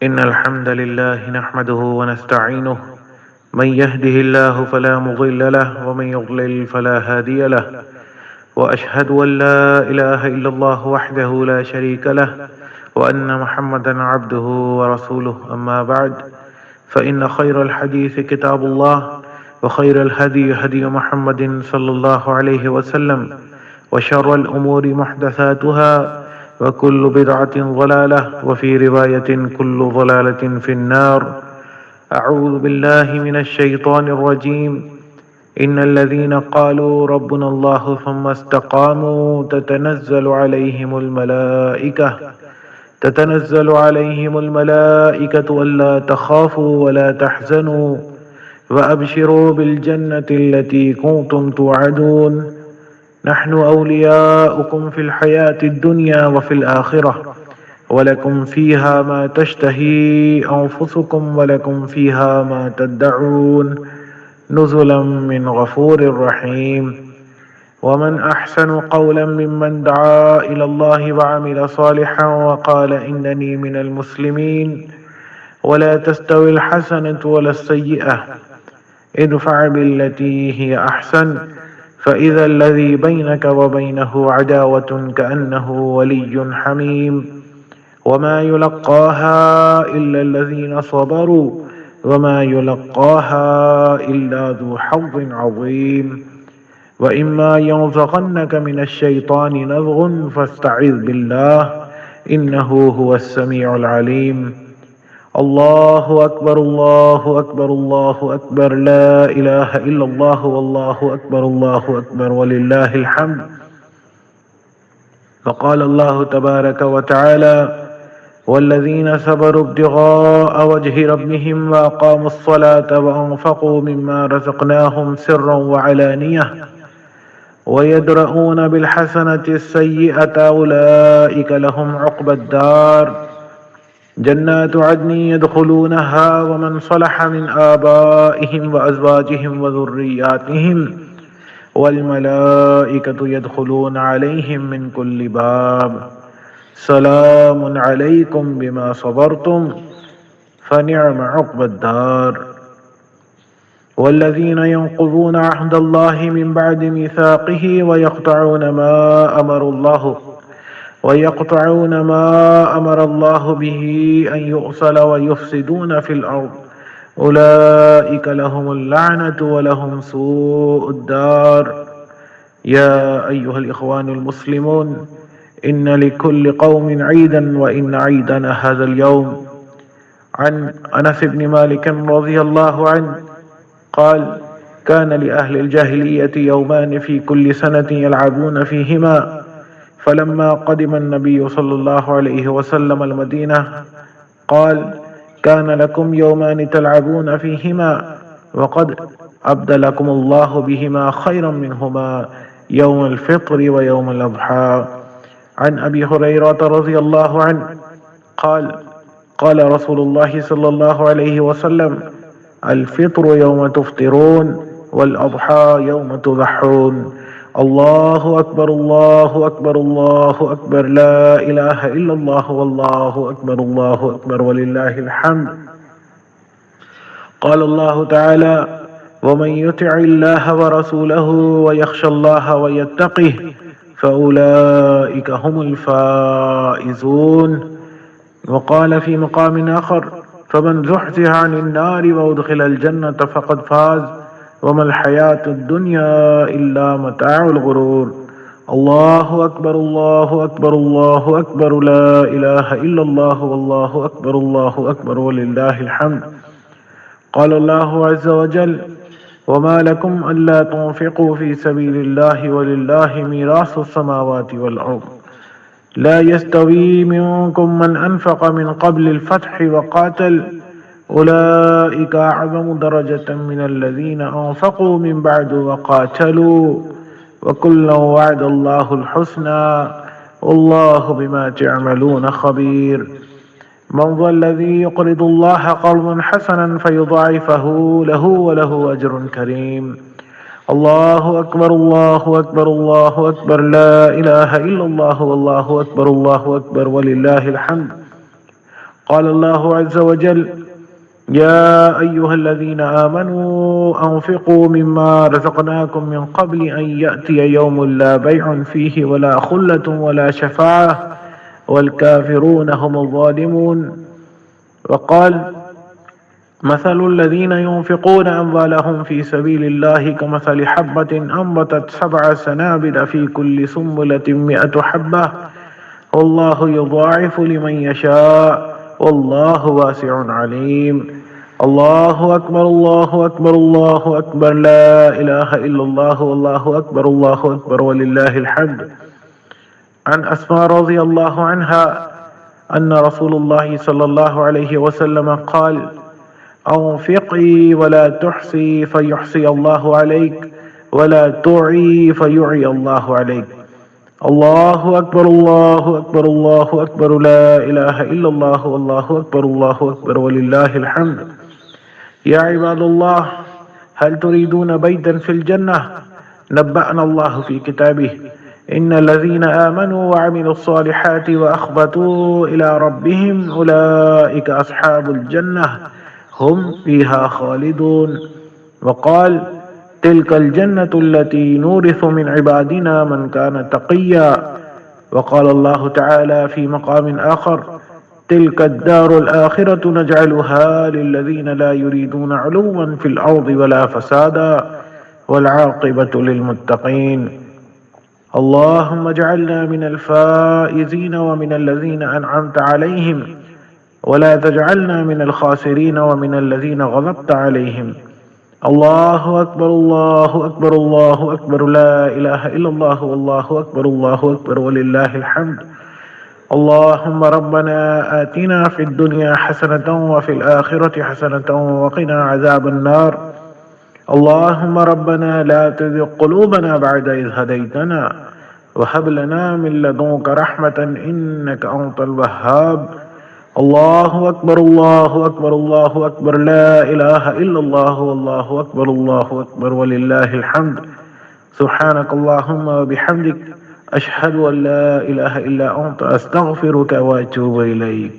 إن الحمد لله نحمده ونستعينه. من يهده الله فلا مضل له ومن يضلل فلا هادي له. وأشهد أن لا إله إلا الله وحده لا شريك له، وأن محمدا عبده ورسوله. أما بعد، فإن خير الحديث كتاب الله، وخير الهدي هدي محمد صلى الله عليه وسلم، وشر الأمور محدثاتها، وكل بدعة ضلالة، وفي رواية كل ضلالة في النار. أعوذ بالله من الشيطان الرجيم. إن الذين قالوا ربنا الله ثم استقاموا تتنزل عليهم الملائكة ألا تخافوا ولا تحزنوا وأبشروا بالجنة التي كنتم توعدون. نحن أولياؤكم في الحياة الدنيا وفي الآخرة، ولكم فيها ما تشتهي أنفسكم ولكم فيها ما تدعون، نزلا من غفور رحيم. ومن أحسن قولا ممن دعا إلى الله وعمل صالحا وقال إنني من المسلمين. ولا تستوي الحسنة ولا السيئة، ادفع بالتي هي أحسن، فإذا الذي بينك وبينه عداوة كأنه ولي حميم. وما يلقاها إلا الذين صبروا وما يلقاها إلا ذو حظ عظيم. وإما ينزغنك من الشيطان نزغ فاستعذ بالله، إنه هو السميع العليم. الله أكبر الله أكبر الله أكبر، لا إله إلا الله والله أكبر الله أكبر ولله الحمد. فقال الله تبارك وتعالى: والذين صبروا ابتغاء وجه ربهم وأقاموا الصلاة وأنفقوا مما رزقناهم سرا وعلانية ويدرؤون بالحسنة السيئة أولئك لهم عقبى الدار، جنات عدن يدخلونها ومن صلح من آبائهم وأزواجهم وذرياتهم، والملائكة يدخلون عليهم من كل باب، سلام عليكم بما صبرتم فنعم عقبى الدار. والذين ينقضون عهد الله من بعد ميثاقه ويقطعون ما أمر الله به أن يؤصل ويفسدون في الأرض، أولئك لهم اللعنة ولهم سوء الدار. يا أيها الإخوان المسلمون، إن لكل قوم عيدا، وإن عيدنا هذا اليوم. عن أنس بن مالك رضي الله عنه قال: كان لأهل الجاهلية يومان في كل سنة يلعبون فيهما، فلما قدم النبي صلى الله عليه وسلم المدينة قال: كان لكم يومان تلعبون فيهما، وقد أبدلكم الله بهما خيرا منهما، يوم الفطر ويوم الأضحى. عن أبي هريرة رضي الله عنه قال: قال رسول الله صلى الله عليه وسلم: الفطر يوم تفطرون، والأضحى يوم تضحون. الله أكبر الله أكبر الله أكبر، لا إله إلا الله والله أكبر الله أكبر ولله الحمد. قال الله تعالى: ومن يطع الله ورسوله ويخشى الله ويتقه فأولئك هم الفائزون. وقال في مقام آخر: فمن زحزح عن النار وأدخل الجنة فقد فاز، وما الحياة الدنيا إلا متاع الغرور. الله أكبر الله أكبر الله أكبر، لا إله إلا الله والله أكبر الله أكبر ولله الحمد. قال الله عز وجل: وما لكم ألا تنفقوا في سبيل الله ولله ميراث السماوات والأرض، لا يستوي منكم من أنفق من قبل الفتح وقاتل، أولئك أعظم درجة من الذين أنفقوا من بعد وقاتلوا، وكلا وعد الله الحسنى، والله بما تعملون خبير. من ذا الذي يقرض الله قرضا حسنا فيضاعفه له وله أجر كريم. الله أكبر الله أكبر الله أكبر، لا إله إلا الله والله أكبر الله أكبر ولله الحمد. قال الله عز وجل: يا أيها الذين آمنوا أنفقوا مما رزقناكم من قبل أن يأتي يوم لا بيع فيه ولا خلة ولا شفاعة والكافرون هم الظالمون. وقال: مثل الذين ينفقون أموالهم في سبيل الله كمثل حبة أنبتت 7 سنابل في كل سنبلة 100 حبة والله يضاعف لمن يشاء والله واسع عليم. الله أكبر الله أكبر الله أكبر، لا إله إلا الله والله أكبر الله أكبر ولله الحمد. عن أسماء رضي الله عنها أن رسول الله صلى الله عليه وسلم قال: أنفقي ولا تحصي فيحصي الله عليك ولا تعي فيعي الله عليك. الله أكبر الله أكبر الله أكبر، لا إله إلا الله والله أكبر الله أكبر ولله الحمد. يا عباد الله، هل تريدون بيتا في الجنة؟ نبأنا الله في كتابه: إن الذين آمنوا وعملوا الصالحات وأخبتوا إلى ربهم أولئك أصحاب الجنة هم فيها خالدون. وقال: تلك الجنة التي نورث من عبادنا من كان تقيا. وقال الله تعالى في مقام آخر: تلك الدار الآخرة نجعلها للذين لا يريدون علوا في الأرض ولا فسادا والعاقبة للمتقين. اللهم اجعلنا من الفائزين ومن الذين أنعمت عليهم، ولا تجعلنا من الخاسرين ومن الذين غضبت عليهم. الله أكبر الله أكبر الله أكبر، لا إله إلا الله والله أكبر الله أكبر ولله الحمد. اللهم ربنا آتنا في الدنيا حسنة وفي الآخرة حسنة وقنا عذاب النار. اللهم ربنا لا تزغ قلوبنا بعد إذ هديتنا وهب لنا من لدنك رحمة إنك أنت الوهاب. الله أكبر الله أكبر الله أكبر، لا إله إلا الله والله أكبر الله أكبر ولله الحمد. سبحانك اللهم وبحمدك، أشهد أن لا إله إلا أنت، أستغفرك وأتوب إليك.